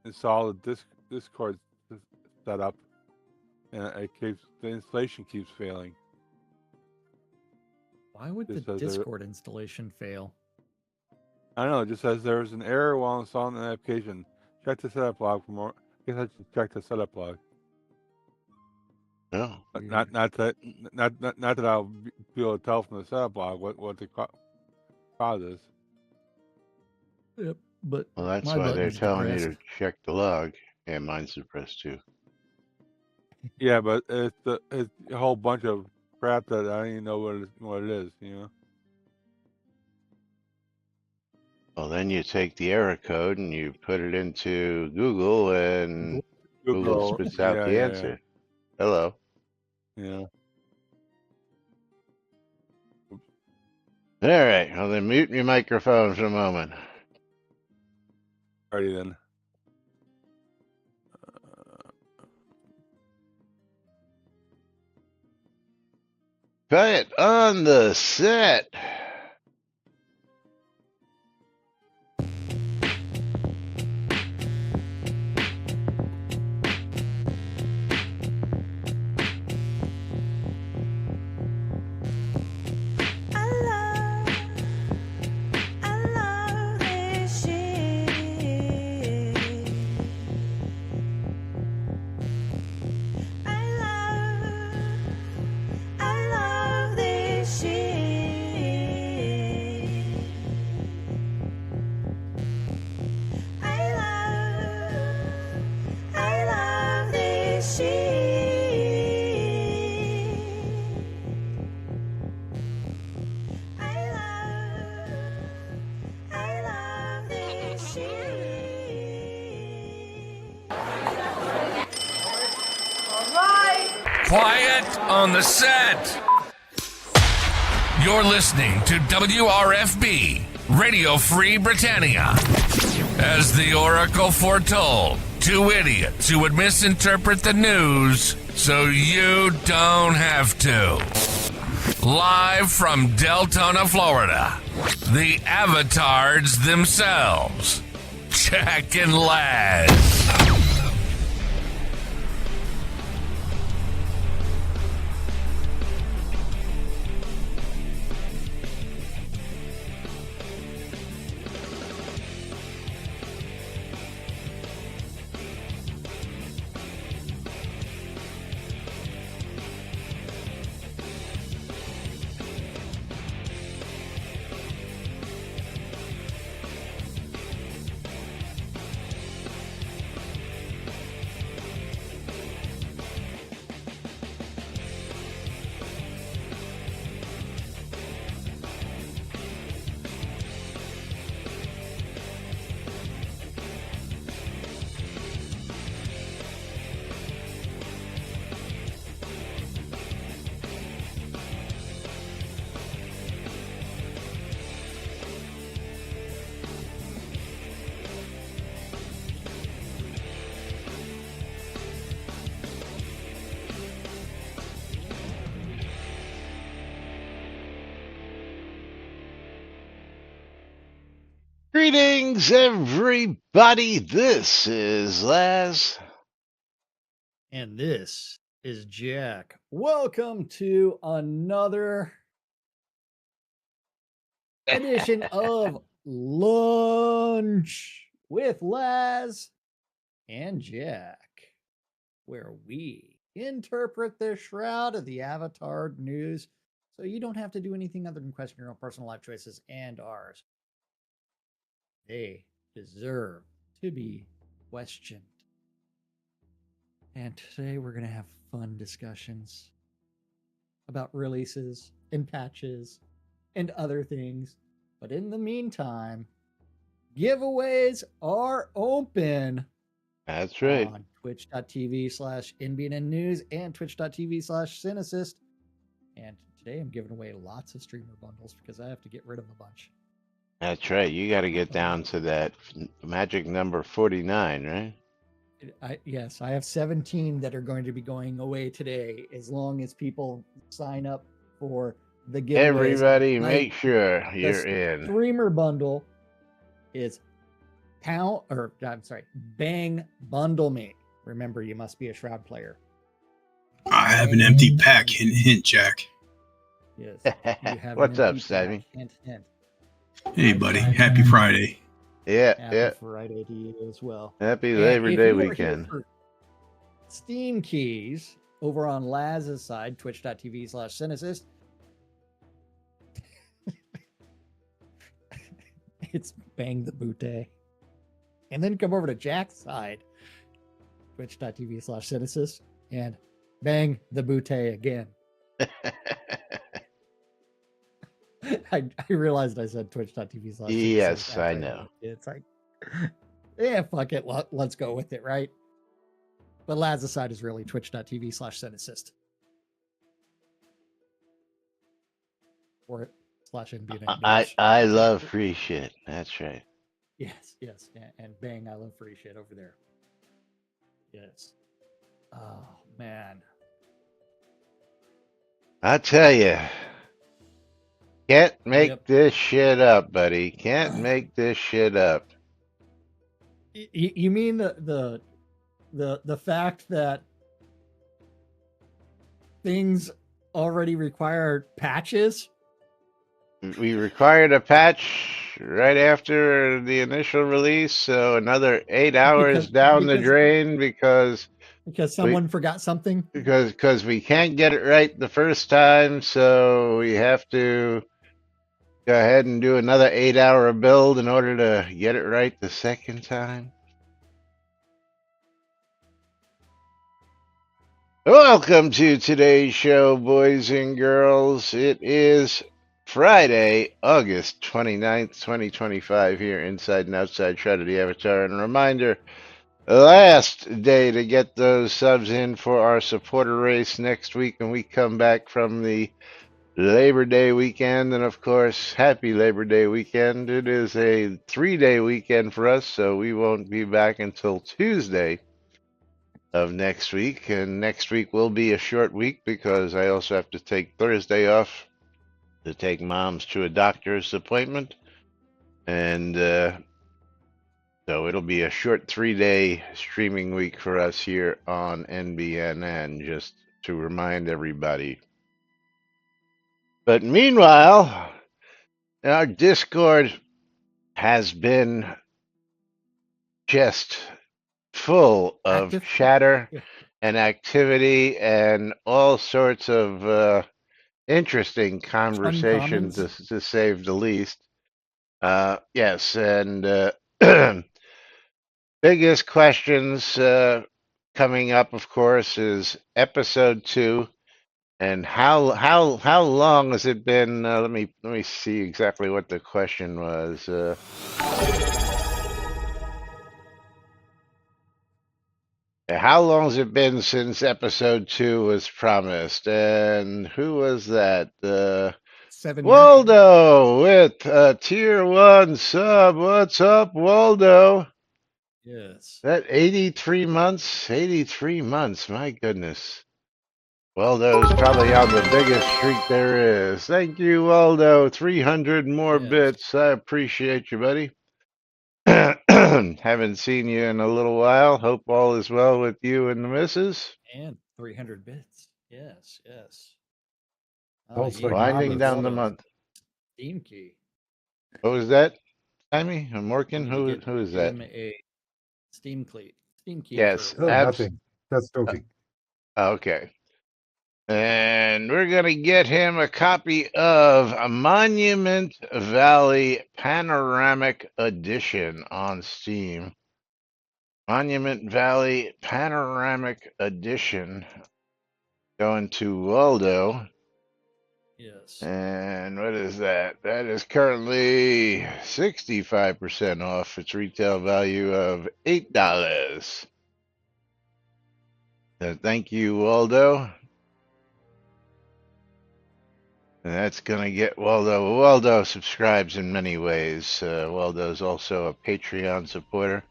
install the Discord setup, and the installation keeps failing. Why would the Discord installation fail? I don't know. It just says there's an error while installing an application. Check the setup log for more. I guess I should check the setup log. No, not that I'll be able to tell from the setup log what the cause is. Yep, but well, that's why they're telling you to check the log. Yeah, mine's depressed too. Yeah, but it's a whole bunch of crap that I don't even know what it is. You know. Well, then you take the error code and you put it into Google, and Google spits out the answer. Yeah. Hello. Yeah. All right. Well, then mute your microphone for a moment. Alrighty then. Quiet on the set. Quiet on the set. You're listening to WRFB, Radio Free Britannia. As the Oracle foretold, two idiots who would misinterpret the news so you don't have to. Live from Deltona, Florida, the avatars themselves, Jack and Laz. Greetings, everybody. This is Laz. And this is Jack. Welcome to another edition of Lunch with Laz and Jack, where we interpret the Shroud of the Avatar news so you don't have to do anything other than question your own personal life choices and ours. They deserve to be questioned. And today we're going to have fun discussions about releases and patches and other things. But in the meantime, giveaways are open. That's right. On twitch.tv/NBNN News and twitch.tv/Cynicist. And today I'm giving away lots of streamer bundles because I have to get rid of a bunch. That's right. You got to get down to that magic number 49, right? Yes, I have 17 that are going to be going away today as long as people sign up for the giveaways. Everybody make sure you're in. Streamer bundle is Bang Bundle Me. Remember, you must be a Shroud player. I have an empty pack. Hint, hint, Jack. Yes. You have What's an up, empty Sammy? pack. Hint, hint. Hey, buddy. Happy Friday. Yeah, Happy yeah. Friday to you as well. Happy And Labor if Day you are here weekend. for Steam keys over on Laz's side, twitch.tv/Cynicist. It's Bang the Butte. And then come over to Jack's side, twitch.tv/Cynicist, and Bang the Butte again. I realized I said twitch.tv/Cynicist. Yes, I know. It's like, yeah, fuck it. Let's go with it, right? But Laz's side is really twitch.tv/Cynicist. Or /NBNN. I love free shit. That's right. Yes. And Bang, I love free shit over there. Yes. Oh, man. I tell you, can't make Yep. this shit up, buddy. Can't make this shit up. You mean the fact that things already require patches? We required a patch right after the initial release, so another 8 hours down the drain because someone forgot something. Because we can't get it right the first time, so we have to go ahead and do another 8-hour build in order to get it right the second time. Welcome to today's show, boys and girls. It is Friday, August 29th, 2025, here inside and outside Shroud of the Avatar. And a reminder, last day to get those subs in for our supporter race next week when we come back from the Labor Day weekend. And of course, happy Labor Day weekend. It is a 3-day weekend for us, so we won't be back until Tuesday of next week. And next week will be a short week because I also have to take Thursday off to take moms to a doctor's appointment. And so it'll be a short 3-day streaming week for us here on NBNN, just to remind everybody. But meanwhile, our Discord has been just full of Active? chatter Yeah. and activity and all sorts of interesting conversation, to say the least. Yes, and biggest questions coming up, of course, is episode 2, and how long has it been? Let me see exactly what the question was. How long has it been since episode 2 was promised? And who was that? 7 years. Waldo with a tier 1 sub. What's up, Waldo? Yes. That 83 months? 83 months, my goodness. Waldo's probably on the biggest streak there is. Thank you, Waldo. 300 more Yes. bits. I appreciate you, buddy. Haven't seen you in a little while. Hope all is well with you and the missus. And 300 bits. Yes. Also, Winding down the month. Steam key. What was that, Sammy? Morgan? Who is Give that? him a Steam key. Yes. Oh, nothing. Just joking. Okay. And we're going to get him a copy of a Monument Valley Panoramic Edition on Steam. Monument Valley Panoramic Edition. Going to Waldo. Yes. And what is that? That is currently 65% off its retail value of $8. So thank you, Waldo. And that's going to get Waldo. Waldo subscribes in many ways. Waldo's also a Patreon supporter.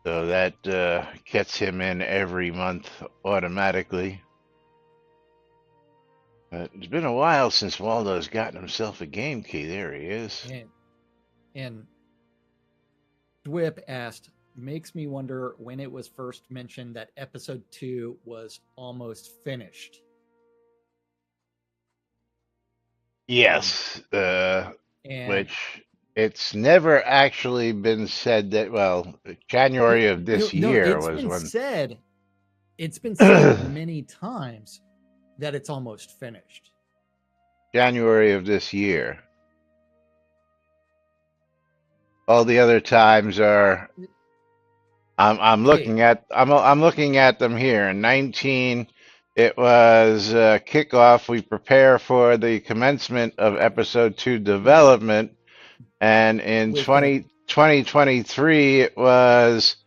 So that gets him in every month automatically. It's been a while since Waldo's gotten himself a game key. There he is. And Dwip asked, makes me wonder when it was first mentioned that episode 2 was almost finished. Yes, And which it's never actually been said that. Well, January of this no, year it's was been when. said. It's been said many times that it's almost finished. January of this year. All the other times are. I'm looking at. I'm looking at them here. In 19, it was kickoff. We prepare for the commencement of episode 2 development, and in With the 2023, it was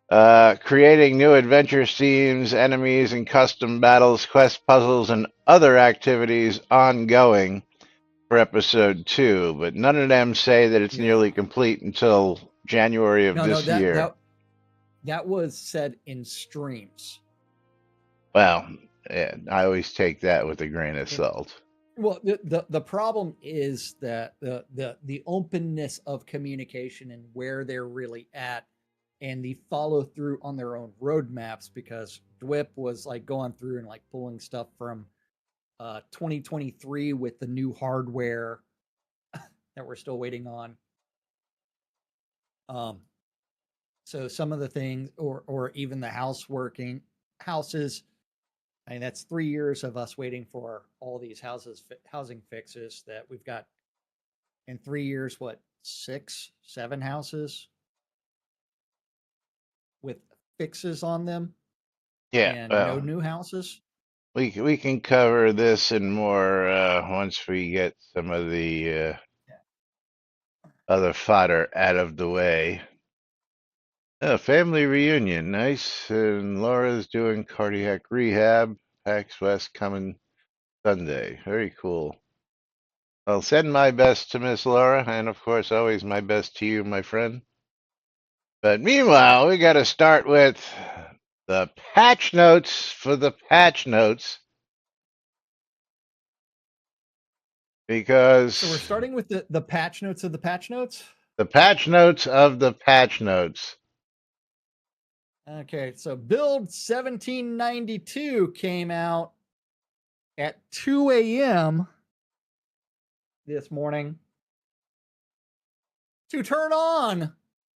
creating new adventure themes, enemies, and custom battles, quest puzzles, and other activities ongoing for episode 2. But none of them say that it's nearly complete until January of no, this year. that was said in streams. Well, yeah, I always take that with a grain of salt. Well, the problem is that the openness of communication and where they're really at, and the follow through on their own roadmaps. Because Dwip was like going through and like pulling stuff from 2023 with the new hardware that we're still waiting on. So some of the things, or even the houses. I mean, that's 3 years of us waiting for all these housing fixes that we've got in 3 years. What, 6, 7 houses with fixes on them, Yeah, and well, no new houses. we can cover this and more once we get some of the other fodder out of the way. Family reunion, nice. And Laura's doing cardiac rehab. PAX West coming Sunday. Very cool. I'll send my best to Miss Laura, and of course, always my best to you, my friend. But meanwhile, we got to start with the patch notes for the patch notes. Because So we're starting with the patch notes of the patch notes. the patch notes of the patch notes. Okay, so Build 1792 came out at 2 a.m. this morning to turn on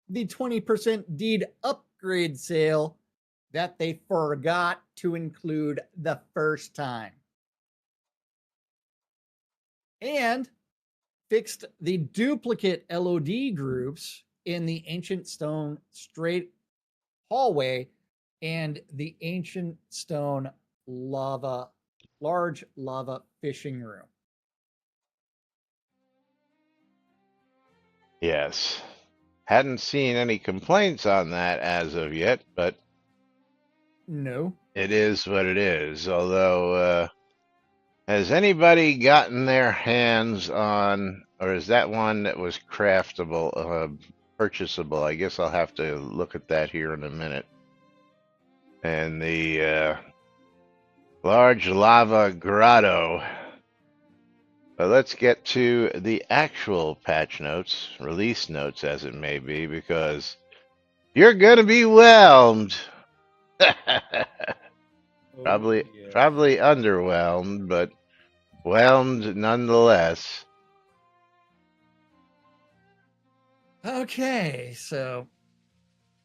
the 20% deed upgrade sale that they forgot to include the first time. And fixed the duplicate LOD groups in the Ancient Stone Straight hallway and the Ancient Stone large lava fishing room. Yes. Hadn't seen any complaints on that as of yet, but No. it is what it is. Although, has anybody gotten their hands on, or is that one that was craftable, purchasable? I guess I'll have to look at that here in a minute. And the large lava grotto. But let's get to the actual patch notes, release notes as it may be, because you're going to be whelmed. Probably underwhelmed, but whelmed nonetheless. Okay, so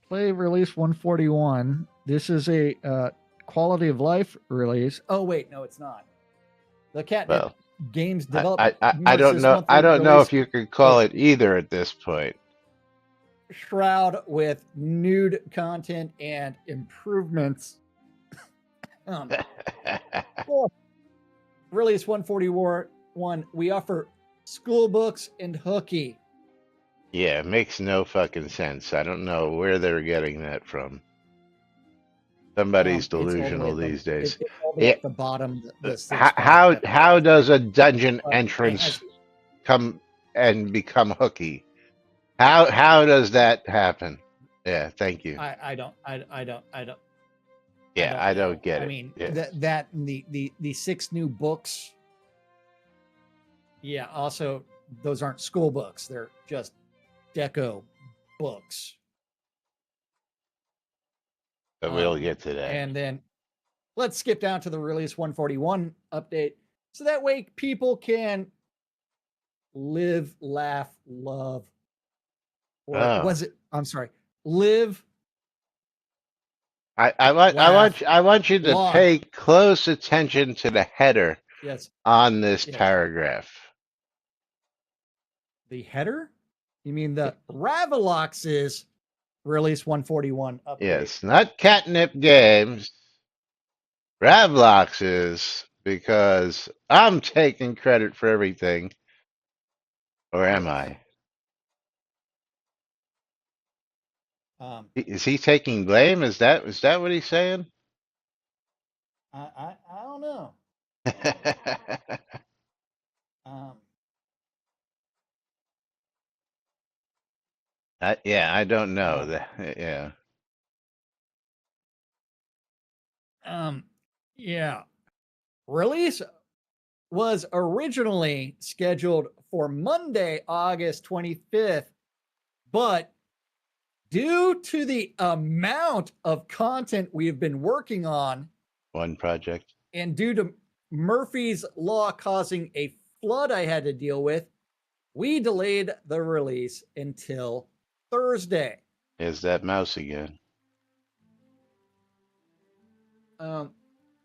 play release 141. This is a quality of life release. Oh wait, no, it's not. The Catnip Games development. I don't know. I don't know if you could call it either at this point. Shroud with nude content and improvements. Release 141. We offer school books and hooky. Yeah, it makes no fucking sense. I don't know where they're getting that from. Somebody's delusional these days. It's all the way at the bottom. How does a dungeon entrance come and become hooky? How does that happen? Yeah, thank you. I don't. Yeah, I don't get it. I mean, yeah. that and the 6 new books. Yeah. Also, those aren't school books. They're just deco books. But we'll get to that. And then let's skip down to the release 141 update. So that way people can live, laugh, love. Or was it? I'm sorry. Live. I want you to log. pay close attention to the header Yes. on this Yes. paragraph. The header? You mean the Ravelox's release 141 update? Yes, not Catnip Games. Ravlox's, because I'm taking credit for everything. Or am I? Is he taking blame? Is that what he's saying? I don't know. Yeah, I don't know. Yeah. Yeah. Release was originally scheduled for Monday, August 25th, but due to the amount of content we've been working on, One project, and due to Murphy's Law causing a flood I had to deal with, we delayed the release until Thursday. is that mouse again?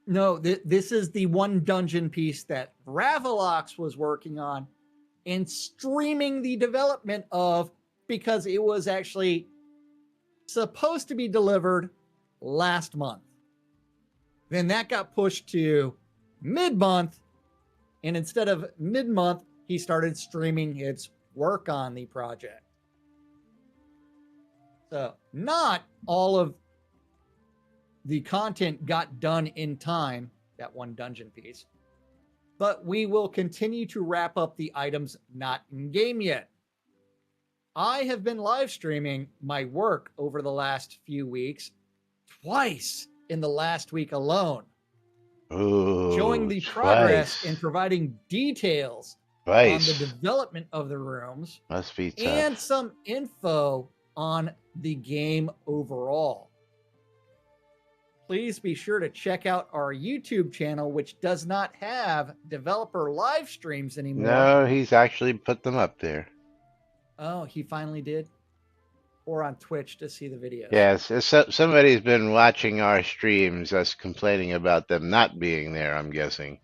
No, this is the one dungeon piece that Ravelox was working on and streaming the development of, because it was actually supposed to be delivered last month. Then that got pushed to mid-month, and instead of mid-month, he started streaming his work on the project. So not all of the content got done in time, that one dungeon piece, but we will continue to wrap up the items not in game yet. I have been live streaming my work over the last few weeks, twice in the last week alone. Ooh, showing the progress and providing details on the development of the rooms. Must be tough. And some info on the game overall. Please be sure to check out our YouTube channel, which does not have developer live streams anymore. No, he's actually put them up there. Oh, he finally did? Or on Twitch to see the videos. Yes, somebody's been watching our streams, us complaining about them not being there, I'm guessing.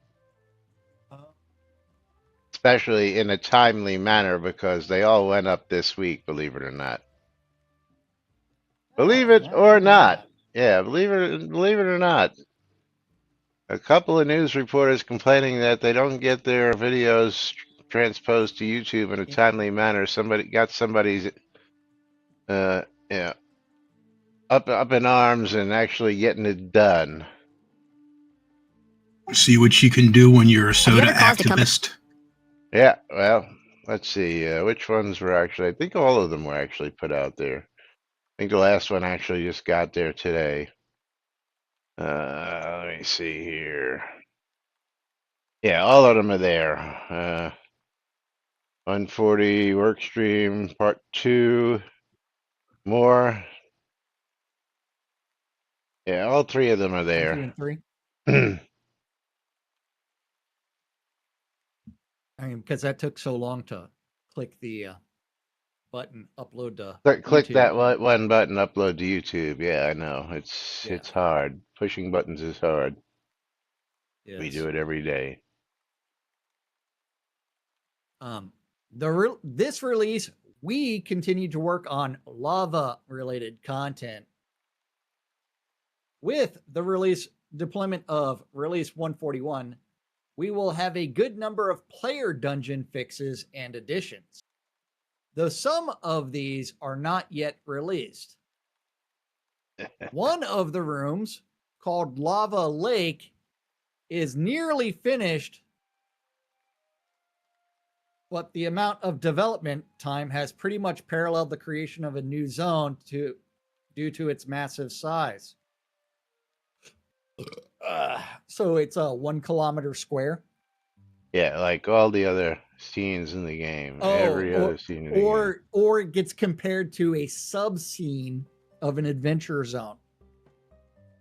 Especially in a timely manner, because they all went up this week, believe it or not. Believe it or not. Yeah, believe it or not. A couple of news reporters complaining that they don't get their videos transposed to YouTube in a timely manner. Somebody's yeah, up in arms and actually getting it done. See what you can do when you're a soda activist. Yeah, well, let's see. Which ones were actually? I think all of them were actually put out there. I think the last one actually just got there today. Let me see here. Yeah, all of them are there. 140 workstream part 2. More. Yeah, all 3 of them are there. 2 and 3. I mean, because that took so long to click the button, upload to Click YouTube. that one button, upload to YouTube. Yeah, I know. It's hard. Pushing buttons is hard. Yes. We do it every day. This release, we continue to work on lava-related content. With the release deployment of release 141, we will have a good number of player dungeon fixes and additions, though some of these are not yet released. One of the rooms, called Lava Lake, is nearly finished, but the amount of development time has pretty much paralleled the creation of a new zone due to its massive size. So it's a 1 kilometer square. Yeah, like all the other scenes in the game. Oh, Every other scene in the game. or it gets compared to a sub scene of an adventure zone.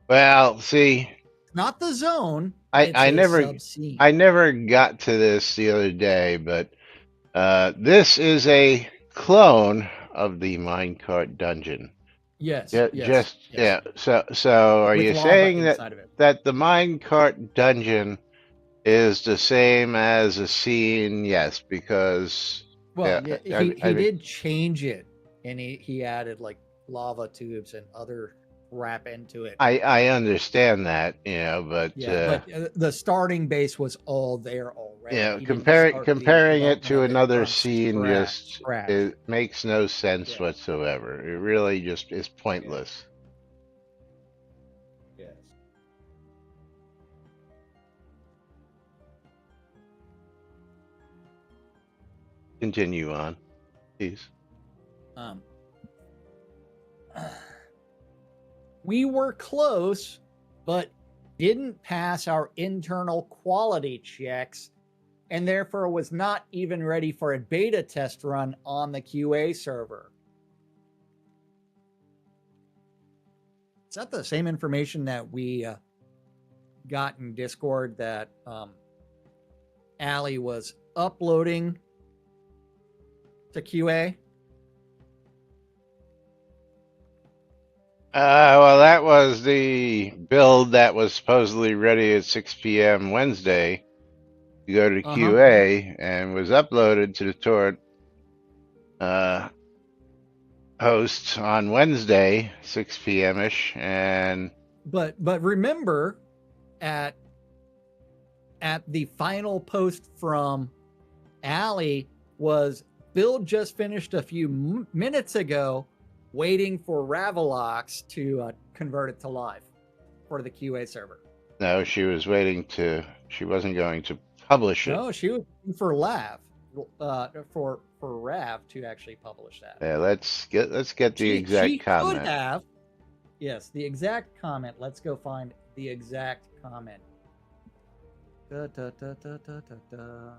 Well, see, Not the zone. I It's a never sub scene. I never got to this the other day, but this is a clone of the minecart dungeon. Yes. Yeah, Yes. yeah. So are With you lava saying inside of it. that the minecart dungeon is the same as a scene? Yes, because Well, yeah, yeah, he did change it, and he added like lava tubes and other crap into it. I understand that, but Yeah, but the starting base was all there already. yeah, He didn't start the comparing it development to of it another from scene just scratch. it makes no sense Yeah. whatsoever. It really just is pointless. Yes. Continue on, please. We were close, but didn't pass our internal quality checks, and therefore was not even ready for a beta test run on the QA server. Is that the same information that we got in Discord that Allie was uploading to QA? Well, that was the build that was supposedly ready at 6 p.m. Wednesday to go to QA and was uploaded to the torrent host on Wednesday, 6 p.m. ish, and But remember, at the final post from Allie was build just finished a few minutes ago, waiting for Ravelox to convert it to live for the QA server. no, she was waiting to. She wasn't going to publish it. No, she was waiting for for Rav to actually publish that. Yeah, let's get the exact she comment. Could have. Yes, the exact comment. Let's go find the exact comment. Da, da, da, da, da, da, da.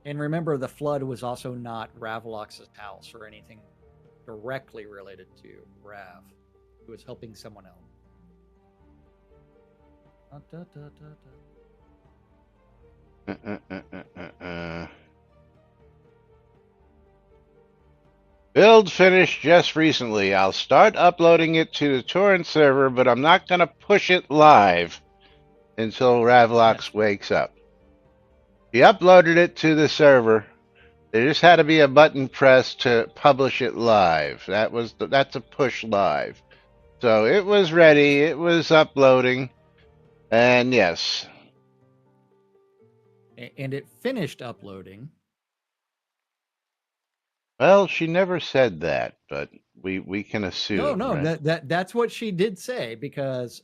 And remember, the flood was also not Ravlox's house or anything directly related to Rav. It was helping someone else. Da, da, da, da. Build finished just recently. I'll start uploading it to the torrent server, but I'm not going to push it live until Ravlox wakes up. He uploaded it to the server. There just had to be a button pressed to publish it live. That's a push live. So it was ready. It was uploading. And yes. And it finished uploading. Well, she never said that, but we can assume. No, right? that's what she did say, because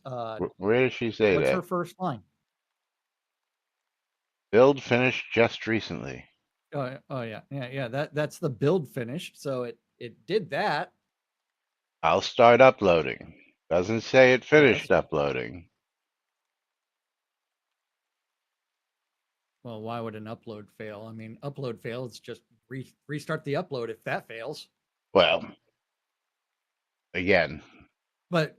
where did she say what's that? her first line? Build finished just recently. Oh yeah. That's the build finished. So it did that. I'll start uploading. Doesn't say it finished uploading. Well, why would an upload fail? I mean, upload fails. Just restart the upload if that fails. Well, again. But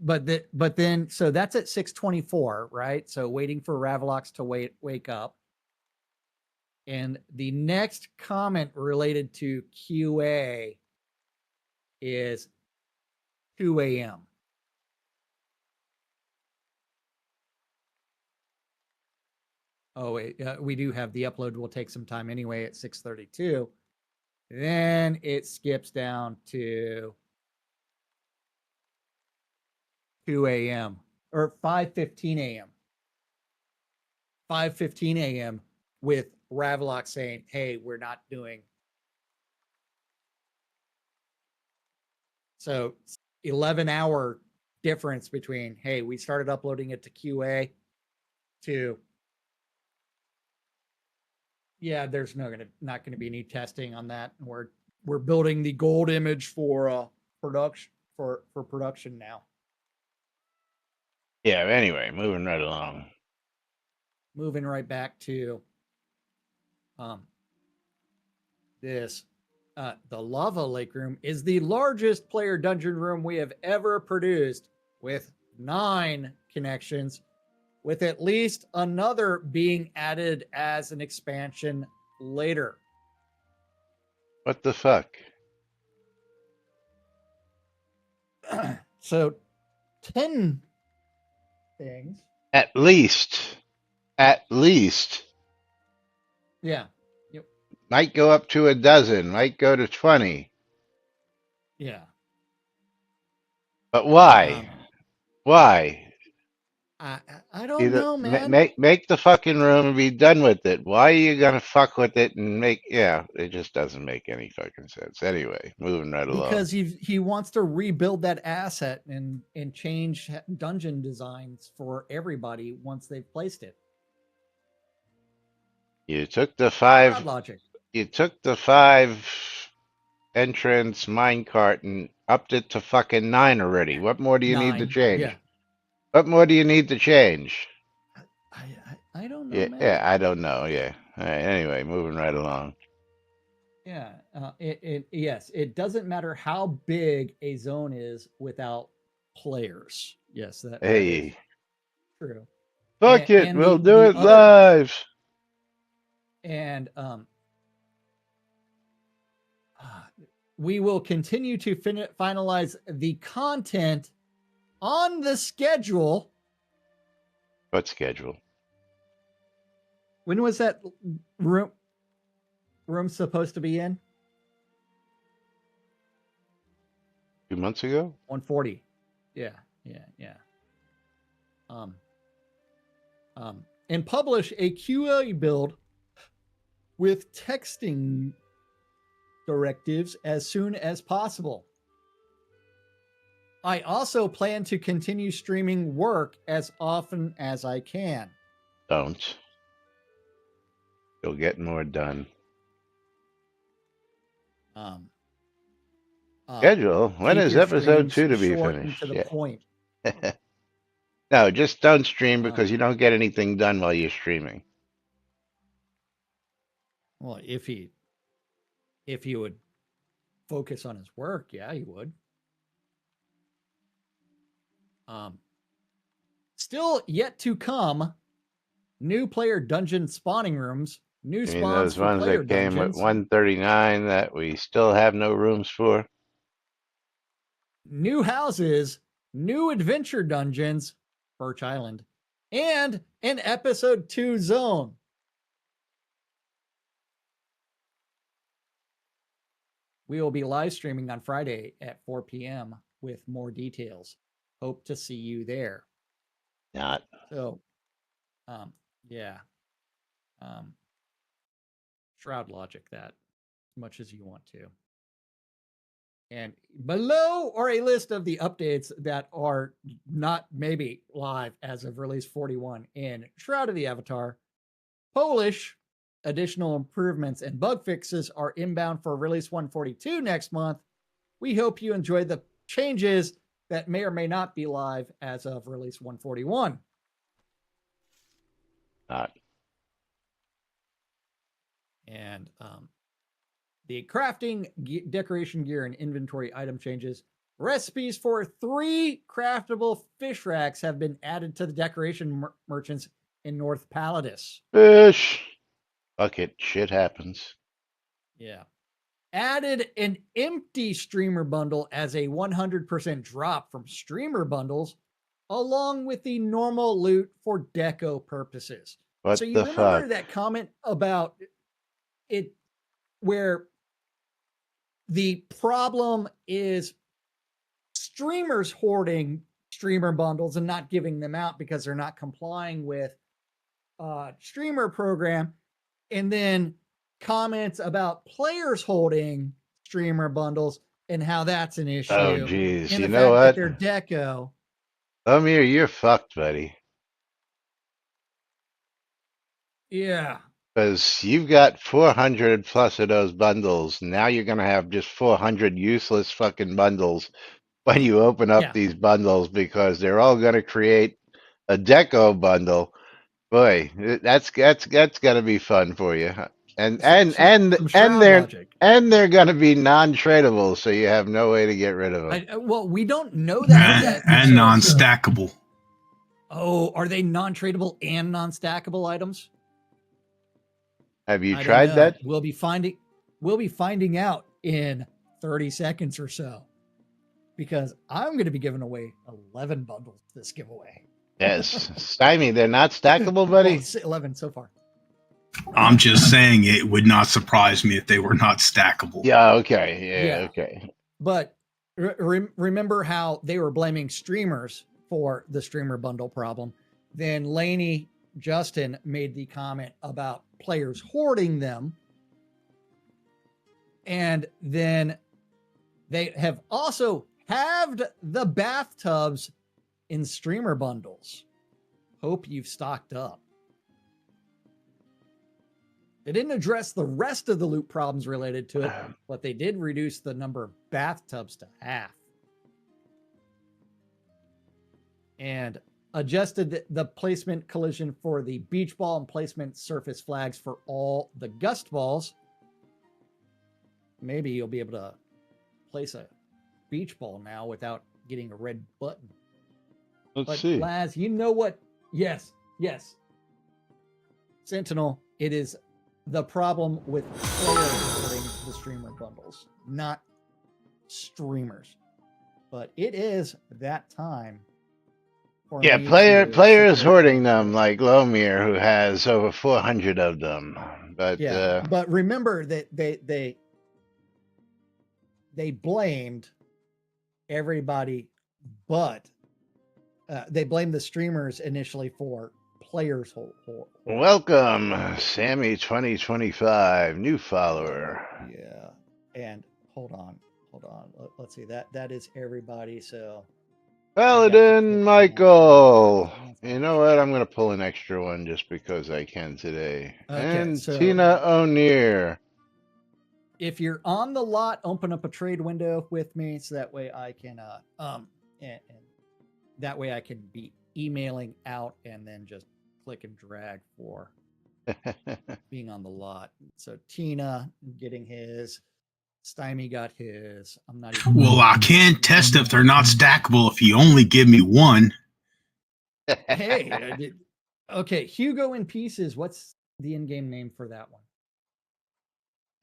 then so that's at 6:24, right? So waiting for Ravlox to wake up. And the next comment related to QA is 2 a.m. Oh, wait, we do have the upload will take some time anyway at 6:32. Then it skips down to 2 a.m. or 5:15 a.m. 5:15 a.m. with Ravlox saying, hey, we're not doing. So 11-hour difference between, hey, we started uploading it to QA to, yeah, there's not gonna be any testing on that. We're building the gold image for production for production now. Yeah, anyway, moving right along. moving right back to this. The Lava Lake room is the largest player dungeon room we have ever produced, with 9 connections, with at least another being added as an expansion later. What the fuck? So 10 things. At least. At least. Yeah. Yep. Might go up to a dozen, might go to 20. Yeah. But why? Why? I don't Either know, man. make the fucking room and be done with it. Why are you gonna fuck with it and make? Yeah, it just doesn't make any fucking sense. Anyway, moving right along. Because he wants to rebuild that asset and change dungeon designs for everybody once they've placed it. You took the 5. Crowd logic. You took the 5 entrance minecart and upped it to fucking 9 already. What more do you need to 9. change? Yeah. What more do you need to change? I don't know, Yeah, man. yeah, I don't know. Yeah. All right. Anyway, moving right along. Yeah. Yes, it doesn't matter how big a zone is without players. Yes, that is Hey, true. fuck it. and We'll the- do the it other- live. And we will continue to finalize the content on the schedule. What schedule? When was that room supposed to be in? 2 months ago? 140. Yeah. And publish a QA build with texting directives as soon as possible. I also plan to continue streaming work as often as I can. Don't. You'll get more done. Schedule? When keep is your episode streams 2 to be short and finished? to the Yeah. point. No, just don't stream because you don't get anything done while you're streaming. Well, if he would focus on his work, yeah, he would. Still yet to come, new player dungeon spawning rooms, new You mean spawns those for ones player that came dungeons, at 139 that we still have no rooms for? new houses, new adventure dungeons, Birch Island, and an episode 2 zone. We will be live streaming on Friday at 4 p.m. with more details. Hope to see you there. Not. So, yeah. Shroud logic that as much as you want to. And below are a list of the updates that are not maybe live as of release 41 in Shroud of the Avatar. Polish additional improvements and bug fixes are inbound for release 142 next month. We hope you enjoyed the changes that may or may not be live as of release 141. Not. And the crafting, decoration gear, and inventory item changes. Recipes for 3 craftable fish racks have been added to the decoration merchants in North Palladius. Fish. Fuck it. Shit happens. Yeah. Added an empty streamer bundle as a 100% drop from streamer bundles, along with the normal loot for deco purposes. What So you the remember fuck? that comment about it where the problem is streamers hoarding streamer bundles and not giving them out because they're not complying with streamer program, and then comments about players holding streamer bundles and how that's an issue. Oh, geez. And You the know fact what? that they're deco. Amir, you're fucked, buddy. Yeah. Because you've got 400 plus of those bundles. Now you're going to have just 400 useless fucking bundles when you open up Yeah. these bundles because they're all going to create a deco bundle, Boy, that's got to be fun for you. And Some Shroud logic. they're going to be non-tradable, so you have no way to get rid of them. Well, we don't know that yet. And so- non-stackable. Oh, are they non-tradable and non-stackable items? Have you I don't tried know. that? We'll be finding out in 30 seconds or so, because I'm going to be giving away 11 bundles this giveaway. Yes, Stymie, they're not stackable, buddy. Well, 11 so far. I'm just saying it would not surprise me if they were not stackable. Yeah. Okay. Yeah. Yeah. Okay. But remember how they were blaming streamers for the streamer bundle problem? Then Laney Justin made the comment about players hoarding them. And then they have also halved the bathtubs in streamer bundles. Hope you've stocked up. They didn't address the rest of the loot problems related to it, but they did reduce the number of bathtubs to half. And adjusted the placement collision for the beach ball and placement surface flags for all the gust balls. Maybe you'll be able to place a beach ball now without getting a red button. Let's see. Laz, you know what? Yes. Sentinel, it is the problem with players hoarding the streamer bundles, not streamers. But it is that time. Yeah, players hoarding them, like Lomir, who has over 400 of them. But but remember that they blamed everybody, but they blamed the streamers initially for players. Welcome, Sammy 2025, new follower. Yeah, and hold on. Let's see, that is everybody. So Paladin Michael. You know what? I'm going to pull an extra one just because I can today. Okay, and so- Tina O'Near. if you're on the lot, open up a trade window with me, so that way I can and that way I can be emailing out and then just click and drag for being on the lot. So Tina getting his, Stymie got his. I'm not even. Well, I can't test if they're not stackable if you only give me one. Hey, okay, Hugo in Pieces. What's the in-game name for that one?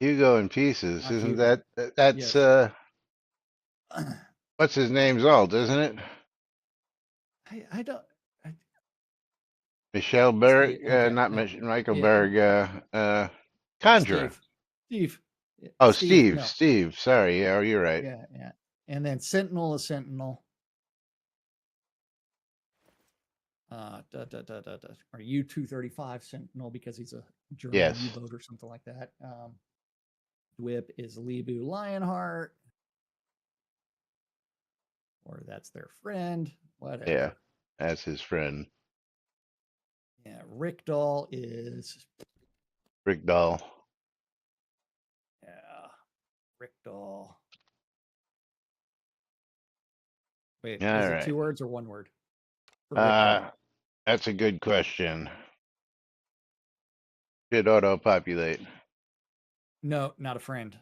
Hugo in Pieces. Not Isn't Hugo. that's Yes. what's his name's alt, isn't it? I don't. Michelle Berg, okay, not no, Michael yeah. Berg, Conjurer. Steve. Oh, Steve. no. Steve. Sorry. Yeah, you're right. Yeah. And then Sentinel is Sentinel. Are you 235 Sentinel because he's a German Yes. U-boat or something like that? Dwip is Lebu Lionheart, or that's their friend. Whatever. Yeah, that's his friend, Yeah. Rick Doll is Rick Doll. Rick Doll. Wait, All is it right. 2 words or 1 word? For Rick Doll? That's a good question. Should auto-populate. No, not a friend.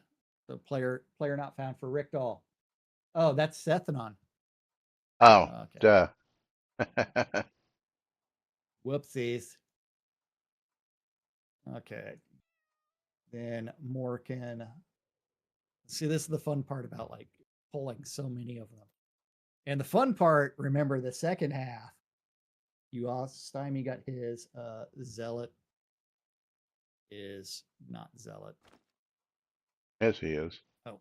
The player not found for Rick Doll. Oh, that's Sethanon. Oh, Okay. duh. Whoopsies. Okay. Then Morgan. See, this is the fun part about like pulling so many of them. And the fun part, remember the second half, you all Stymie got his Zealot is not Zealot. Yes, he is. Oh.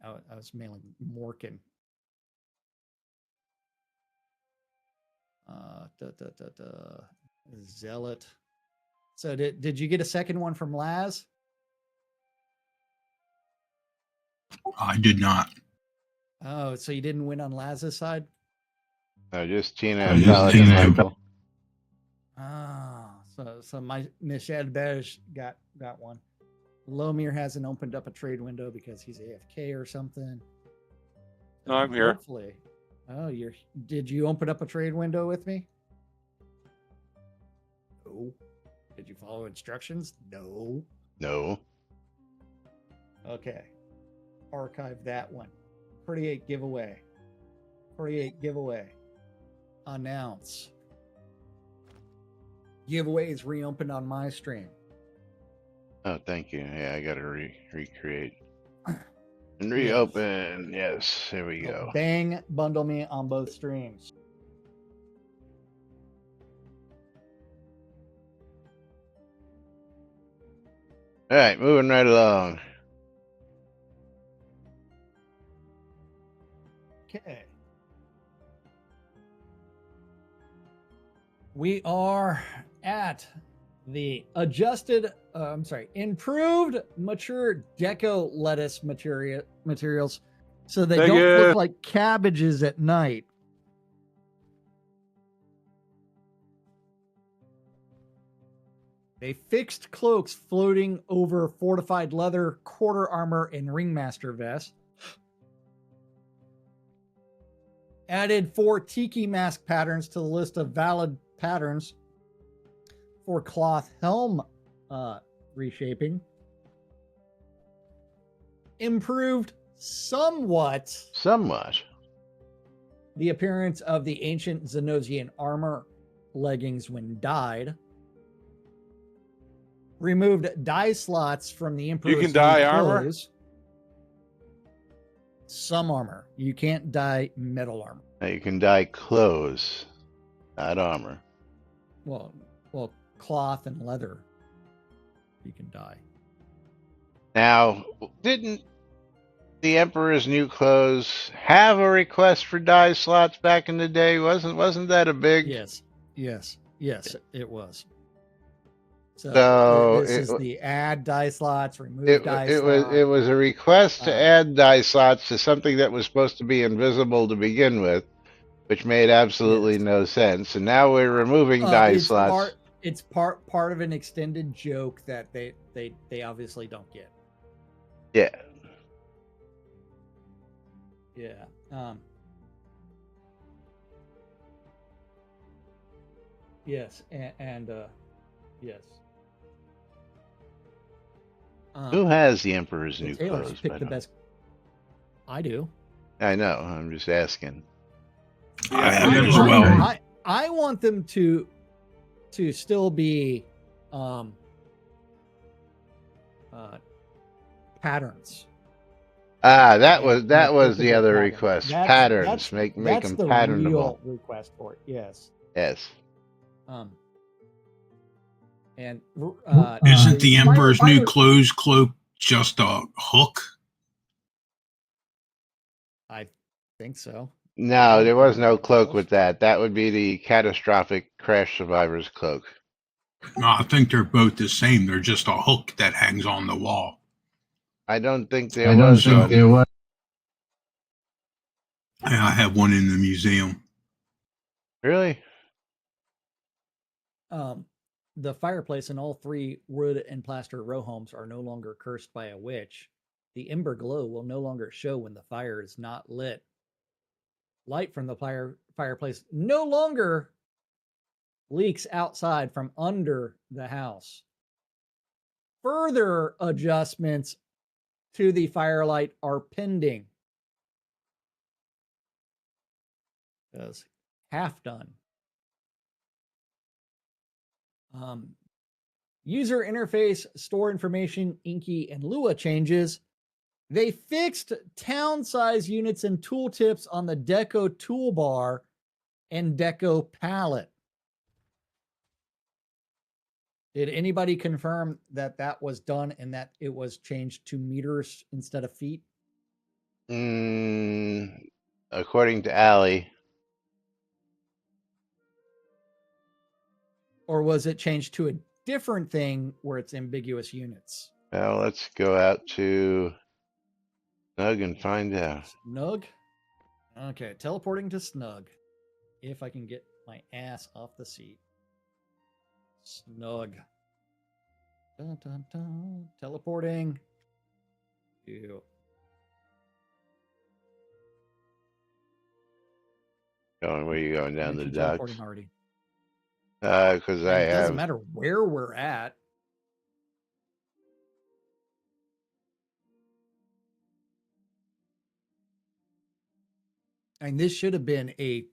I was mailing Morgan. Zealot. So did you get a second one from Laz? I did not. Oh, so you didn't win on Laz's side? No, just Tina Oh, and just Paladin Tina and Michael. So my Michel Berge got one. Lomir hasn't opened up a trade window because he's AFK or something. No, I'm here. Hopefully. Oh, did you open up a trade window with me? No. Did you follow instructions? No. No. Okay. Archive that one. Create giveaway. Create giveaway. Announce. Giveaway is reopened on my stream. Oh, thank you. Yeah, I gotta recreate and Yes. reopen. Yes, there we go. Bang, bundle me on both streams. All right, moving right along. Okay. We are at the improved mature deco lettuce materials so they Thank don't you. look like cabbages at night. They fixed cloaks floating over fortified leather, quarter armor, and ringmaster vests. Added 4 tiki mask patterns to the list of valid patterns for cloth helm reshaping. Improved somewhat the appearance of the ancient Zenosian armor leggings when dyed. Removed dye slots from the Emperor's can dye new armor? clothes. Some armor. You can't dye metal armor. Now you can dye clothes, not armor. Well, cloth and leather. You can dye. Now, didn't the Emperor's New Clothes have a request for dye slots back in the day? Wasn't that a big? Yes, it was. So, So this is the add dye slots, remove It, dye it slots. was a request to Uh, add dye slots to something that was supposed to be invisible to begin with, which made absolutely Yes. no sense. And now we're removing dye slots. It's part of an extended joke that they obviously don't get. Yeah. Yeah. Yes, and yes. Who has the Emperor's the New tailors Clothes? pick by the the way? best. I do. I know. I'm just asking. I have I, it as well. I want them to still be patterns. That And was the applicable other patterns. request. That's- Patterns. that's- Make That's them the patternable. real request for it. Yes. Yes. And Isn't the fire- Emperor's New fire- Clothes cloak just a hook? I think so. No, there was no cloak with that. That would be the catastrophic crash survivor's cloak. No, I think they're both the same. They're just a hook that hangs on the wall. I don't think there was one. Yeah, I have one in the museum. Really? The fireplace in all 3 wood and plaster row homes are no longer cursed by a witch. The ember glow will no longer show when the fire is not lit. Light from the fireplace no longer leaks outside from under the house. Further adjustments to the firelight are pending. Because half done. User interface, store information, Inky, and Lua changes. They fixed town size units and tooltips on the Deco toolbar and Deco palette. Did anybody confirm that that was done and that it was changed to meters instead of feet? According to Allie. Or was it changed to a different thing where it's ambiguous units? Well, let's go out to Snug and find out. Snug? Okay, teleporting to Snug. If I can get my ass off the seat. Snug. Dun, dun, dun. Teleporting. Ew. Where are you going? Down the docks? Teleporting already. Because I It doesn't have. matter where we're at. And this should have been a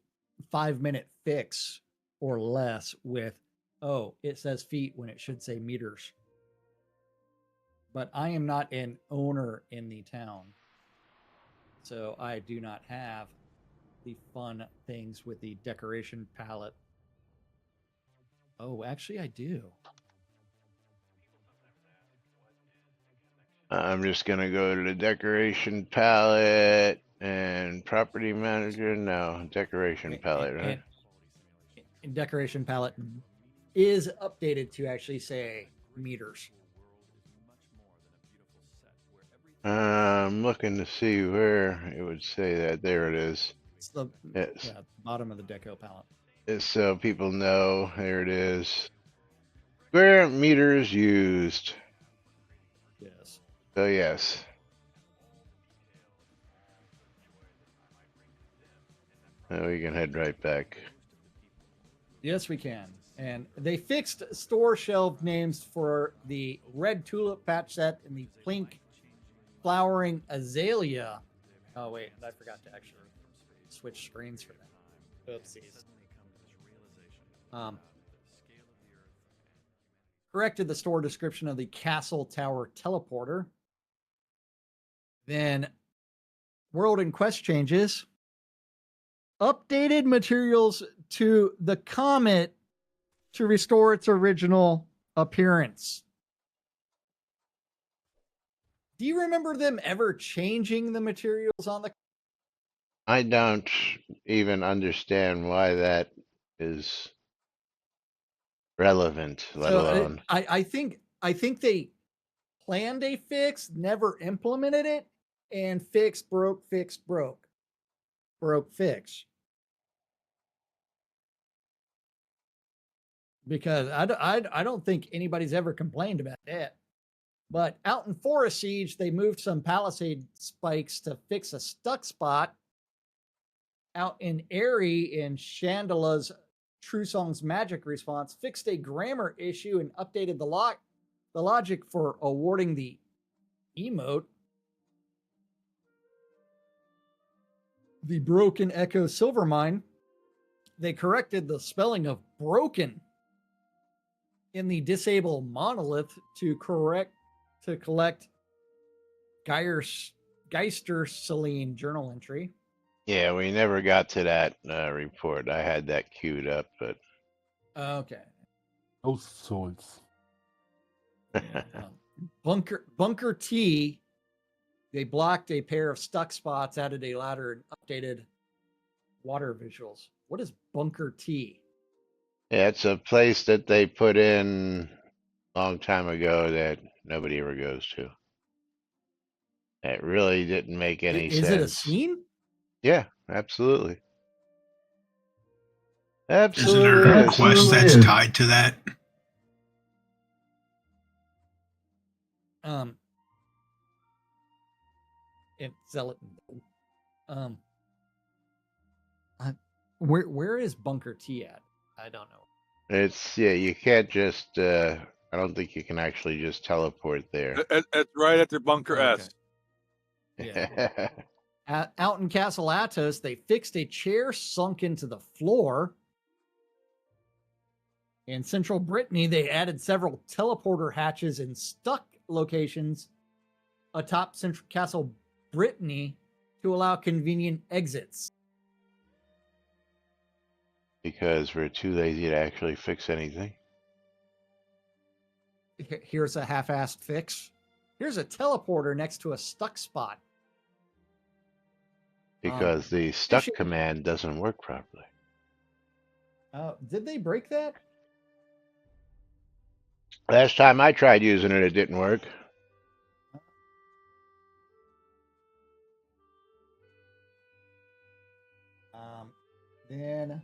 5-minute fix or less with, oh, it says feet when it should say meters. But I am not an owner in the town. So I do not have the fun things with the decoration palette. Oh, actually, I do. I'm just gonna go to the decoration palette and property manager. No, decoration palette, right? And decoration palette is updated to actually say meters. I'm looking to see where it would say that. There it is. It's the It's, bottom of the deco palette. it's so people know. There it is. Square meters used. Yes. So yes. Now we can head right back. Yes, we can. And they fixed store shelf names for the red tulip patch set and the pink flowering azalea. Oh, wait, I forgot to actually switch screens for that. Oopsies. Corrected the store description of the Castle Tower teleporter. Then World and Quest changes. Updated materials to the comet to restore its original appearance. Do you remember them ever changing the materials on the? I don't even understand why that is relevant, let alone. I think they planned a fix, never implemented it, and fix broke, fix broke, broke fix. Because I don't think anybody's ever complained about that. But out in Forest Siege, they moved some palisade spikes to fix a stuck spot. Out in Airy, in Chandela's True Song's magic response, fixed a grammar issue and updated the logic for awarding the emote. The Broken Echo Silvermine, they corrected the spelling of broken in the disable monolith to collect Geister Celine journal entry. Yeah, we never got to that report. I had that queued up, but Okay. Those swords. Yeah, Bunker T, they blocked a pair of stuck spots, added a ladder, and updated water visuals. What is Bunker T? yeah, it's a place that they put in a long time ago that nobody ever goes to. It really didn't make any sense. Is it a scene? Yeah, absolutely. Isn't there Absolutely a is. quest that's tied to that? It's Zealot. Where is Bunker T at? I don't know. It's yeah, you can't just I don't think you can actually just teleport there. It's right at their bunker Okay. S. Yeah. Out in Castle Atos, they fixed a chair sunk into the floor. In Central Brittany, they added several teleporter hatches in stuck locations atop Central Castle Brittany to allow convenient exits. Because we're too lazy to actually fix anything. Here's a half-assed fix. Here's a teleporter next to a stuck spot. Because the stuck issue- command doesn't work properly. Did they break that? Last time I tried using it, it didn't work. Then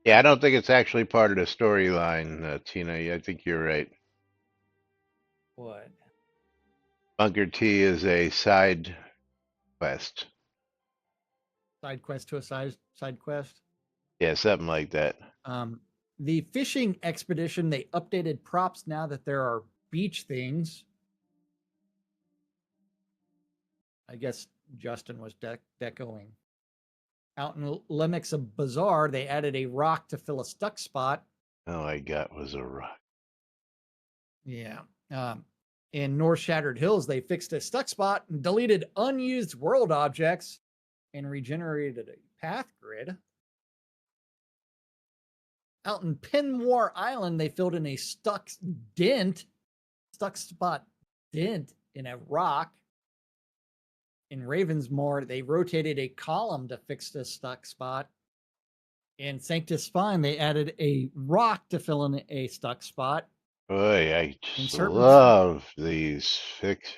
Yeah, I don't think it's actually part of the storyline, Tina. I think you're right. what? Bunker T is a side quest. Side quest to a side quest. Yeah, something like that. The fishing expedition, they updated props now that there are beach things. I guess Justin was decoing. Out in Lemix Bazaar, they added a rock to fill a stuck spot. All I got was a rock. Yeah. In North Shattered Hills, they fixed a stuck spot and deleted unused world objects and regenerated a path grid. Out in Penmoor Island, they filled in a stuck spot dent in a rock. In Ravensmoor, they rotated a column to fix the stuck spot. In Sanctus Spine, they added a rock to fill in a stuck spot. Boy, I just Serpent's- love these fixes.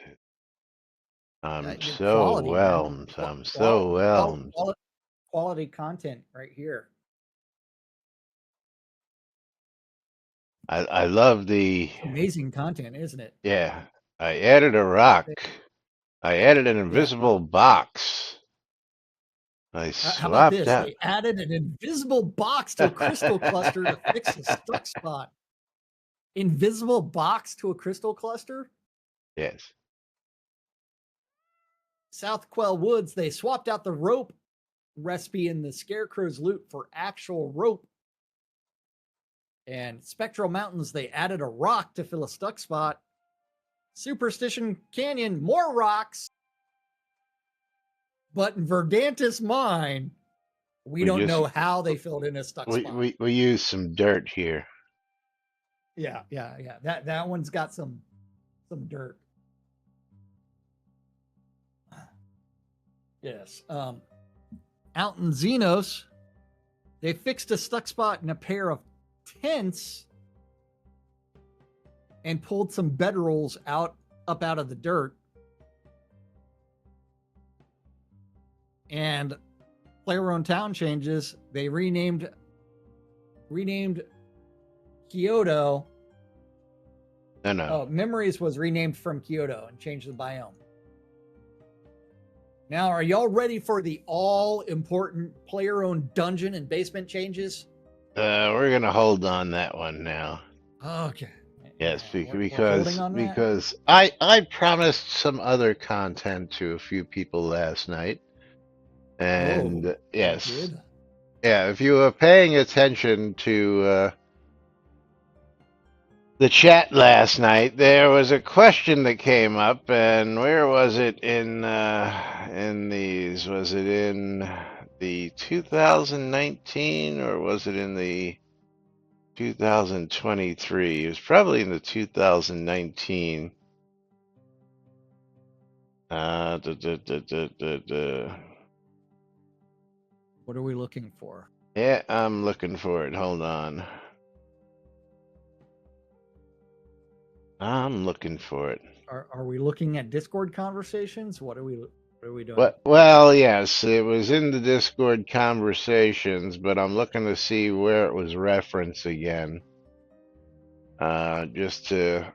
I'm so quality, man. whelmed. I'm so whelmed. Quality content right here. I love the Amazing content, isn't it? yeah. I added a rock. I added an invisible box. I How about swapped this? out. They added an invisible box to a crystal cluster to fix a stuck spot. Invisible box to a crystal cluster? Yes. South Quell Woods, they swapped out the rope recipe in the Scarecrow's loot for actual rope. And Spectral Mountains, they added a rock to fill a stuck spot. Superstition Canyon, more rocks. But in Verdantis Mine, we don't know how they filled in a stuck spot. We use some dirt here. Yeah. That one's got some dirt. Yes. Out in Xenos, they fixed a stuck spot in a pair of tents and pulled some bedrolls up out of the dirt. And player-owned town changes. They renamed Kyoto. No. Oh, Memories was renamed from Kyoto and changed the biome. Now, are y'all ready for the all-important player-owned dungeon and basement changes? We're gonna hold on that one now. Okay. Yes, We're because holding on that? because I promised some other content to a few people last night, and Oh, yes, good. yeah. If you were paying attention to the chat last night, there was a question that came up, and where was it in these? Was it in the 2019 or was it in the 2023? It was probably in the 2019. What are we looking for? Yeah, I'm looking for it. Hold on. I'm looking for it. Are we looking at Discord conversations? What are we doing? Well, yes, it was in the Discord conversations, but I'm looking to see where it was referenced again. Just to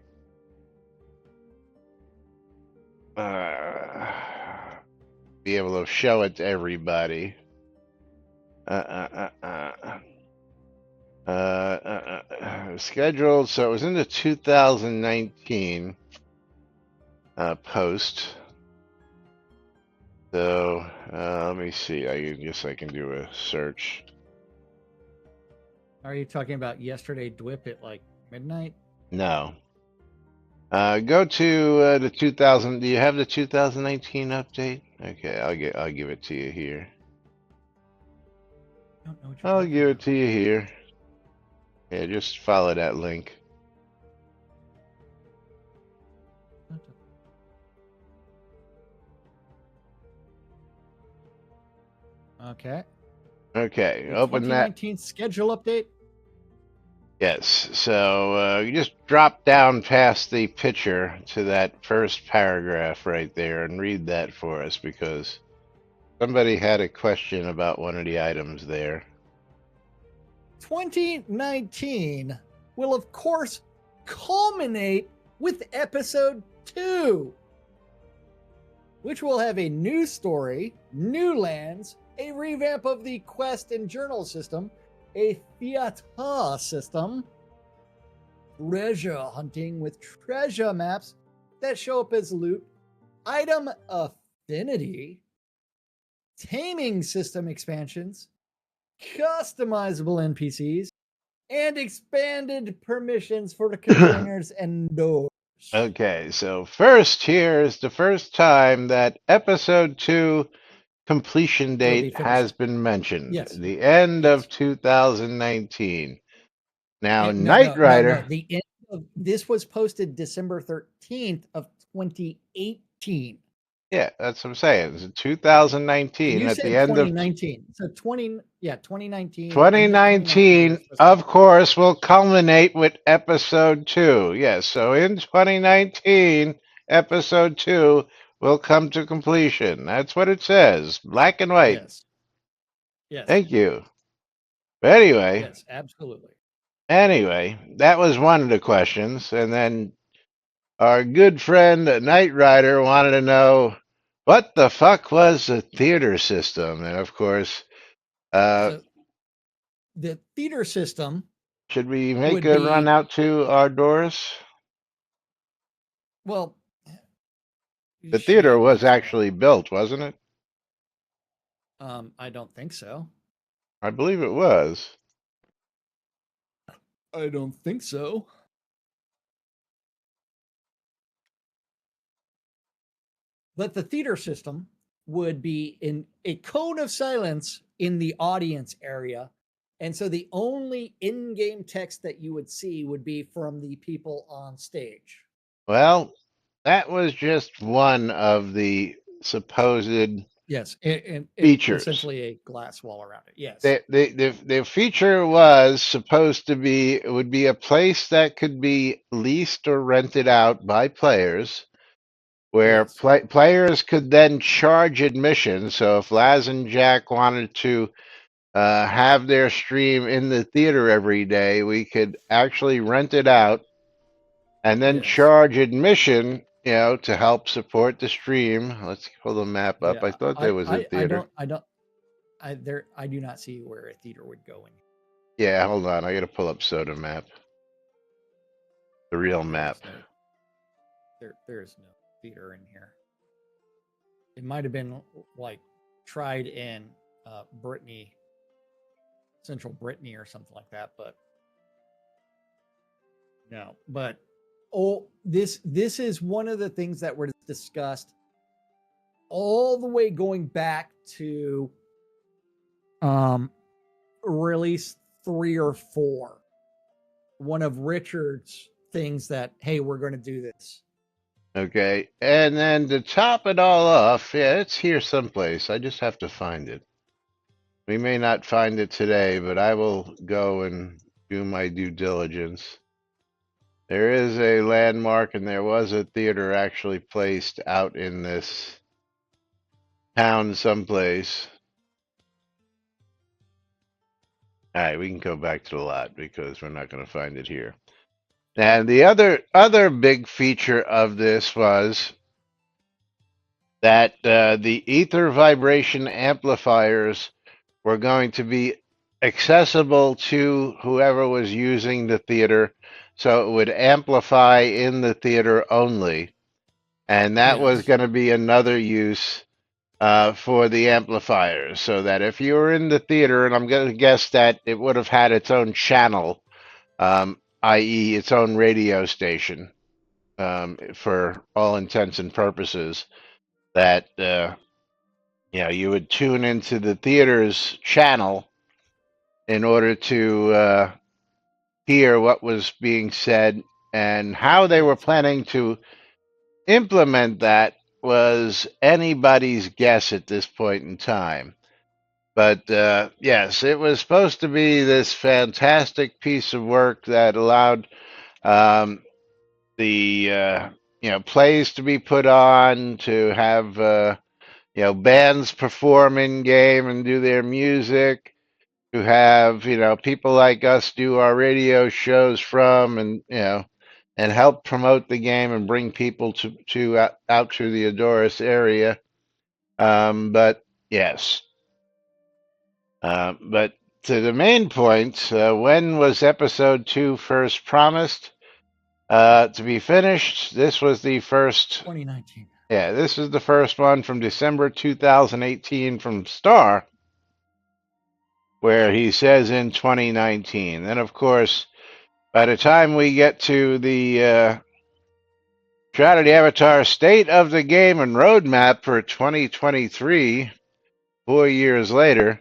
be able to show it to everybody. Scheduled, so it was in the 2019 post. So let me see. I can do a search. Are you talking about yesterday Dwip at like midnight? No. Go to the 2000. Do you have the 2019 update? Okay, I'll give it to you here. I don't know what you're I'll talking give it about. to you here. Yeah, just follow that link. Okay. Okay, The open that. 2019 schedule update. Yes, so you just drop down past the picture to that first paragraph right there and read that for us because somebody had a question about one of the items there. 2019 will of course culminate with episode 2. which will have a new story, new lands, a revamp of the quest and journal system, a theater system, treasure hunting with treasure maps that show up as loot, item affinity, taming system expansions, customizable NPCs, and expanded permissions for the containers and doors. Okay, so first here is the first time that episode 2 completion Will be date finished. has been mentioned. Yes. The end Yes. of 2019. Now, No, Knight Rider. The end of this was posted December 13th of 2018. Yeah, that's what I'm saying. It's So 2019 you at said the end of 2019. So 2019. 2019, of course, will culminate with episode 2. Yes, so in 2019, episode 2 will come to completion. That's what it says, black and white. Yes. Yes. Thank you. But anyway, Yes, absolutely. that was one of the questions. And then our good friend Knight Rider wanted to know what the fuck was the theater system? And of course, So the theater system should we make would a be- run out to our doors? well, The theater shit, was that's- actually built, wasn't it? I don't think so. I believe it was. I don't think so. But the theater system would be in a cone of silence in the audience area. And so the only in game text that you would see would be from the people on stage. Well, that was just one of the supposed Yes. And features. essentially a glass wall around it. Yes. The feature was supposed to be, it would be a place that could be leased or rented out by players, where Yes. players could then charge admission. So if Laz and Jack wanted to have their stream in the theater every day, we could actually rent it out and then Yes. charge admission, to help support the stream. Let's pull the map up. I thought there was a theater. I do not see where a theater would go in. Yeah, hold on. I got to pull up Soda Map. The real map. There is no theater in here. It might have been like tried in Brittany, Central Brittany or something like that, but no. But this is one of the things that were discussed all the way going back to release 3 or 4. One of Richard's things that, hey, we're going to do this. Okay, and then to top it all off, yeah, it's here someplace. I just have to find it. We may not find it today, but I will go and do my due diligence. There is a landmark, and there was a theater actually placed out in this town someplace. All right, we can go back to the lot because we're not going to find it here. And the other big feature of this was that the ether vibration amplifiers were going to be accessible to whoever was using the theater, so it would amplify in the theater only. And that was Yes. going to be another use for the amplifiers, so that if you were in the theater, and I'm going to guess that it would have had its own channel, i.e. its own radio station, for all intents and purposes, that you would tune into the theater's channel in order to hear what was being said, and how they were planning to implement that was anybody's guess at this point in time. But yes, it was supposed to be this fantastic piece of work that allowed the plays to be put on, to have bands perform in game and do their music, to have people like us do our radio shows from, and and help promote the game and bring people to out to the Adoris area. But yes, but to the main point, when was episode 2 first promised to be finished? This was the first. 2019. Yeah, this is the first one from December 2018 from Star, where he says in 2019. And of course, by the time we get to the Shroud of the Avatar State of the Game and Roadmap for 2023, 4 years later,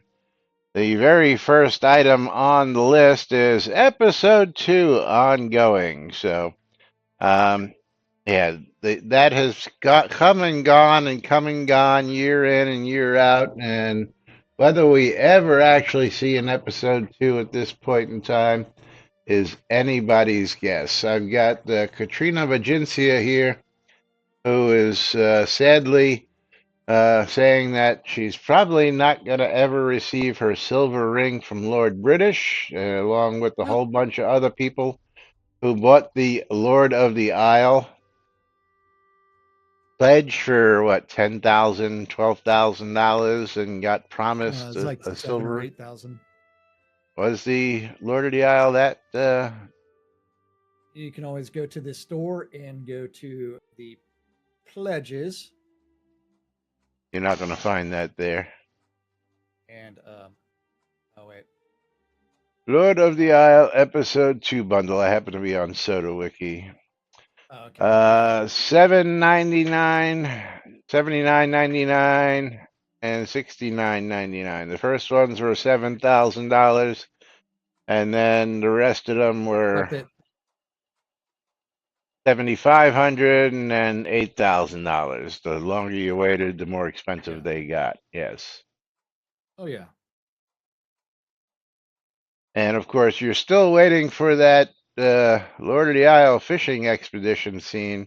the very first item on the list is Episode 2 Ongoing. So, yeah, that has come and gone and come and gone year in and year out. And whether we ever actually see an Episode 2 at this point in time is anybody's guess. I've got Katrina Vagencia here, who is sadly saying that she's probably not going to ever receive her silver ring from Lord British, along with a whole bunch of other people who bought the Lord of the Isle pledge for what, $10,000, $12,000, and got promised It's like a 7 or silver. 8,000. Was the Lord of the Isle that? You can always go to the store and go to the pledges. You're not going to find that there. And oh wait, Lord of the Isle Episode 2 bundle. I happen to be on Soda Wiki. oh, okay. $7.99, $79.99, and $69.99. The first ones were $7,000, and then the rest of them were Flip it. $7,500 and then $8,000. The longer you waited, the more expensive Yeah. they got. Yes. Oh yeah. And of course, you're still waiting for that Lord of the Isle fishing expedition scene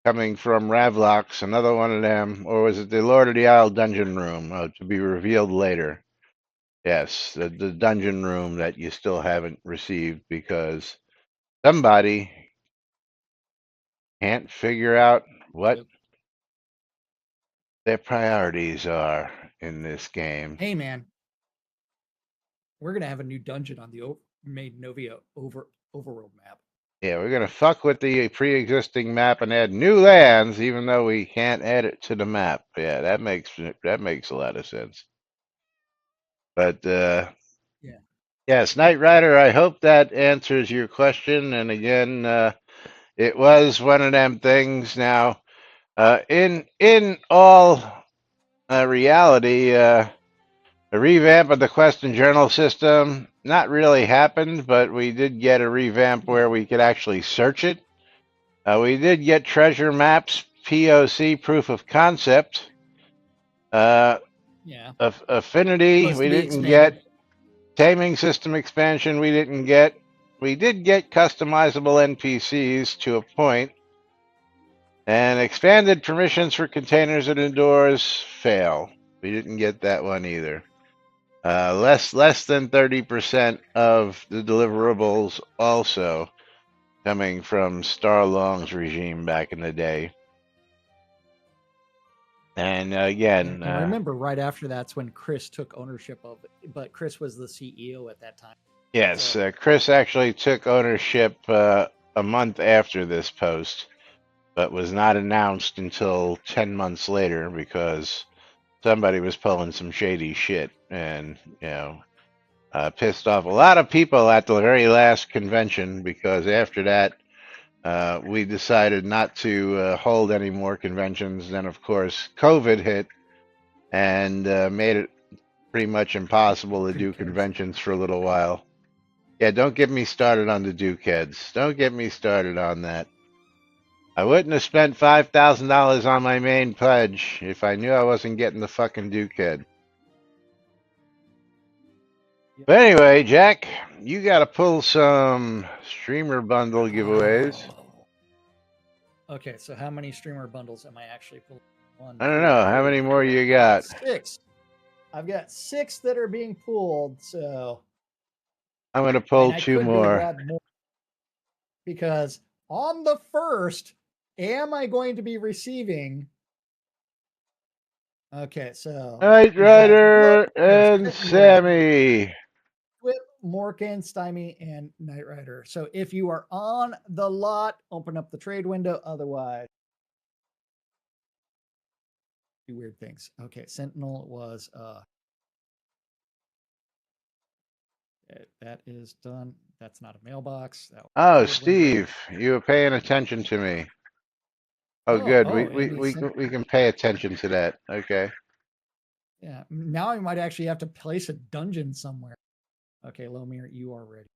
coming from Ravlox, another one of them, or was it the Lord of the Isle dungeon room to be revealed later? Yes, the dungeon room that you still haven't received because somebody can't figure out what their priorities are in this game. Hey man, we're gonna have a new dungeon on the made Novia overworld map. Yeah, we're gonna fuck with the pre-existing map and add new lands, even though we can't add it to the map. Yeah, that makes a lot of sense. But yes, Knight Rider. I hope that answers your question. And again, it was one of them things. Now, in all reality, a revamp of the Quest and Journal system not really happened, but we did get a revamp where we could actually search it. We did get treasure maps, POC, proof of concept. Yeah. Affinity, Supposed we to be didn't expanded. get. Taming system expansion, we didn't get. We did get customizable NPCs to a point. And expanded permissions for containers and indoors, fail. We didn't get that one either. Less than 30% of the deliverables also coming from Starlong's regime back in the day. And again, And remember, right after that's when Chris took ownership of it, but Chris was the CEO at that time. yes, So, Chris actually took ownership a month after this post, but was not announced until 10 months later because somebody was pulling some shady shit and, pissed off a lot of people at the very last convention because after that, we decided not to hold any more conventions. Then, of course, COVID hit and made it pretty much impossible to do conventions for a little while. Yeah, don't get me started on the Duke heads. Don't get me started on that. I wouldn't have spent $5,000 on my main pledge if I knew I wasn't getting the fucking Duke head. But anyway, Jack, you got to pull some streamer bundle giveaways. Okay, so how many streamer bundles am I actually pulling? I don't know. How many more you got? 6. I've got 6 that are being pulled, so I'm going to pull I 2 could do a more. lot more because on the 1st, am I going to be receiving? Okay, so Knight we've got Rider Glow, and Sentinel, Sammy. Whip, Morgan, Stymie, and Knight Rider. So if you are on the lot, open up the trade window. Otherwise, do weird things. Okay, Sentinel was that is done. That's not a mailbox. That was a Oh, trade window. Steve, you were paying attention to me. Oh, good. We can pay attention to that. Okay. Yeah. Now I might actually have to place a dungeon somewhere. Okay, Lomir, you are ready.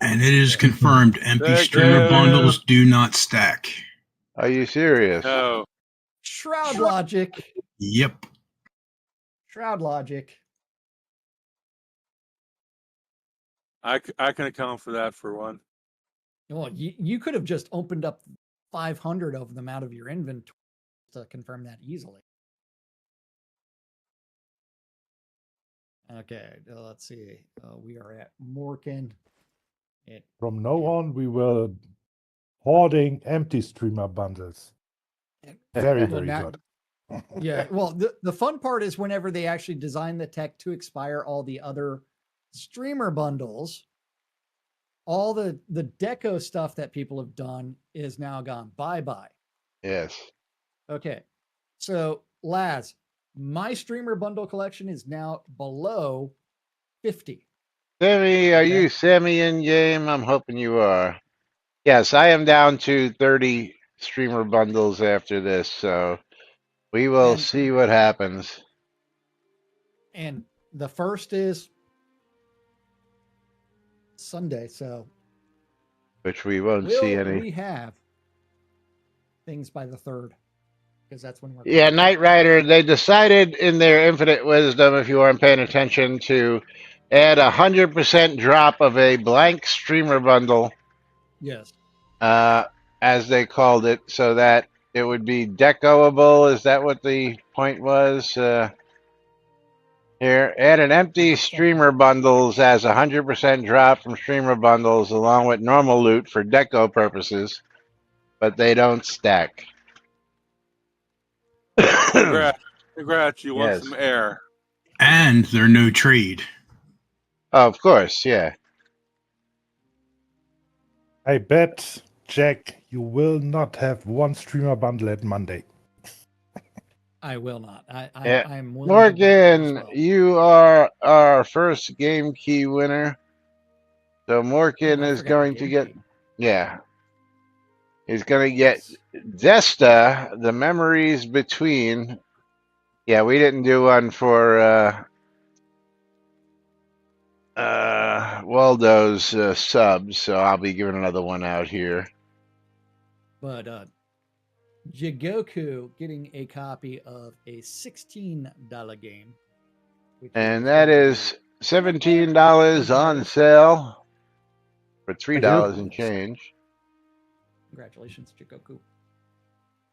And it is Okay. confirmed empty Thank streamer you. bundles do not stack. Are you serious? No. Shroud logic. Yep. Shroud logic. I can account for that for one. Well, you could have just opened up 500 of them out of your inventory to confirm that easily. Okay, let's see. We are at Morgan. From now on, we were hoarding empty streamer bundles. Very, Well, very now- good. Yeah, well, the fun part is whenever they actually design the tech to expire all the other streamer bundles, all the deco stuff that people have done is now gone bye-bye. Yes. Okay, so Laz, my streamer bundle collection is now below 50. Sammy, are Okay. you Sammy in game? I'm hoping you are. Yes, I am down to 30 streamer bundles after this, so we will And- see what happens. And the first is Sunday, so Which we won't see will any. we have things by the 3rd? Because that's when we're Yeah, Knight Rider, they decided in their infinite wisdom, if you weren't paying attention, to add 100% drop of a blank streamer bundle, Yes. as they called it, so that it would be decoable. Is that what the point was? Here, add an empty streamer bundles as 100% drop from streamer bundles along with normal loot for deco purposes, but they don't stack. Congrats, you Yes. want some air. And they're no trade. Oh, of course, yeah. I bet, Jack, you will not have one streamer bundle at Monday. I will not. Yeah. I'm willing to wait as Morgan, well. you are our first game key winner. So Morgan Oh, I is forgot going the to game get, key. yeah. He's going to get Zesta, the memories between. Yeah, we didn't do one for Waldo's subs, so I'll be giving another one out here. But Jigoku getting a copy of a $16 game. Which And that is $17 on sale for $3 and change. Congratulations, Jigoku.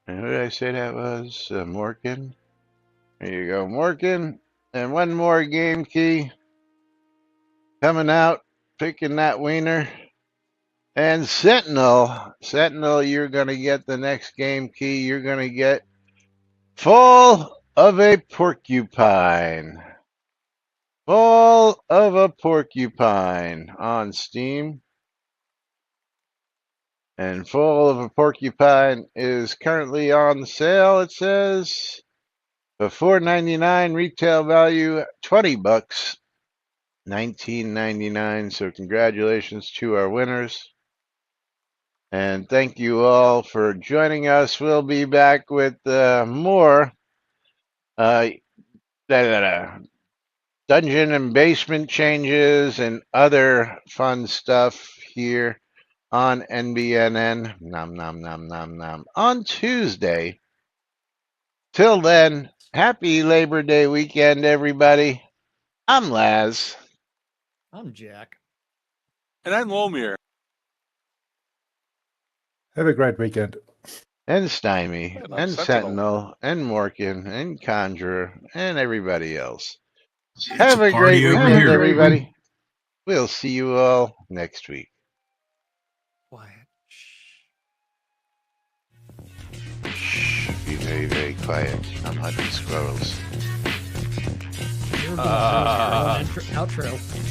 And who did I say that was? Morgan. There you go, Morgan. And one more game key coming out, picking that wiener. And Sentinel. Sentinel, you're going to get the next game key. You're going to get Fall of a Porcupine. Fall of a Porcupine on Steam. And Fall of a Porcupine is currently on sale, it says. For $4.99, retail value $20, $19.99. So congratulations to our winners. And thank you all for joining us. We'll be back with more dungeon and basement changes and other fun stuff here on NBNN. Nom, nom, nom, nom, nom. On Tuesday. Till then, happy Labor Day weekend, everybody. I'm Laz. I'm Jack. And I'm Lomir. Have a great weekend. And Stymie, And I'm and Sentinel. Sentinel, and Morgan, and Conjurer, and everybody else. It's Have a great party over weekend, here. everybody. We'll see you all next week. Quiet. Shh, be very, very quiet. I'm hunting squirrels. You're going to do your own outro.